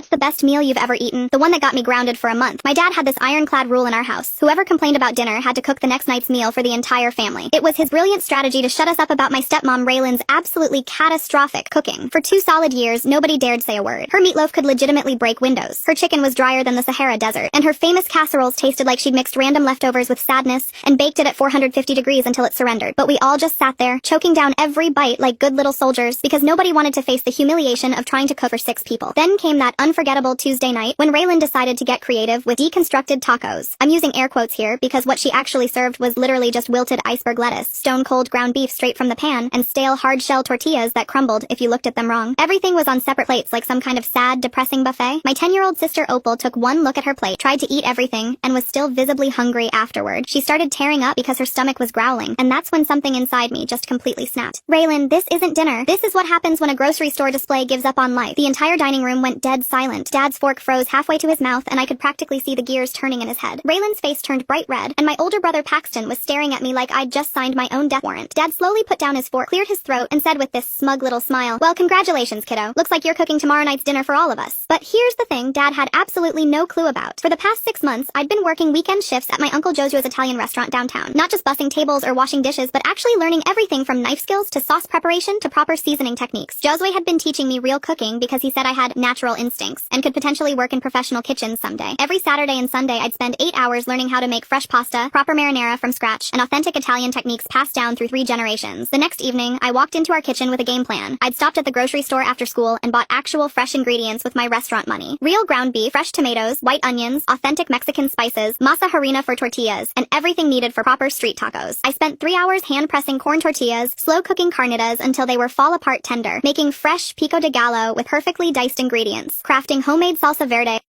What's the best meal you've ever eaten? The one that got me grounded for a month. My dad had this ironclad rule in our house. Whoever complained about dinner had to cook the next night's meal for the entire family. It was his brilliant strategy to shut us up about my stepmom Raylan's absolutely catastrophic cooking. For 2 solid years, nobody dared say a word. Her meatloaf could legitimately break windows. Her chicken was drier than the Sahara Desert. And her famous casseroles tasted like she'd mixed random leftovers with sadness and baked it at 450 degrees until it surrendered. But we all just sat there, choking down every bite like good little soldiers because nobody wanted to face the humiliation of trying to cook for 6 people. Then came that unforgettable Tuesday night when Raylan decided to get creative with deconstructed tacos. I'm using air quotes here because what she actually served was literally just wilted iceberg lettuce, stone-cold ground beef straight from the pan, and stale hard-shell tortillas that crumbled if you looked at them wrong. Everything was on separate plates like some kind of sad, depressing buffet. My 10-year-old sister Opal took one look at her plate, tried to eat everything, and was still visibly hungry afterward. She started tearing up because her stomach was growling, and that's when something inside me just completely snapped. Raylan, this isn't dinner. This is what happens when a grocery store display gives up on life. The entire dining room went dead silent. Dad's fork froze halfway to his mouth, and I could practically see the gears turning in his head. Raylan's face turned bright red, and my older brother Paxton was staring at me like I'd just signed my own death warrant. Dad slowly put down his fork, cleared his throat, and said with this smug little smile, "Well, congratulations, kiddo. Looks like you're cooking tomorrow night's dinner for all of us." But here's the thing Dad had absolutely no clue about. For the past 6 months, I'd been working weekend shifts at my Uncle Jojo's Italian restaurant downtown. Not just bussing tables or washing dishes, but actually learning everything from knife skills to sauce preparation to proper seasoning techniques. Josue had been teaching me real cooking because he said I had natural instincts and could potentially work in professional kitchens someday. Every Saturday and Sunday, I'd spend 8 hours learning how to make fresh pasta, proper marinara from scratch, and authentic Italian techniques passed down through 3 generations. The next evening, I walked into our kitchen with a game plan. I'd stopped at the grocery store after school and bought actual fresh ingredients with my restaurant money. Real ground beef, fresh tomatoes, white onions, authentic Mexican spices, masa harina for tortillas, and everything needed for proper street tacos. I spent 3 hours hand-pressing corn tortillas, slow-cooking carnitas until they were fall-apart tender, making fresh pico de gallo with perfectly diced ingredients, crafting homemade salsa verde,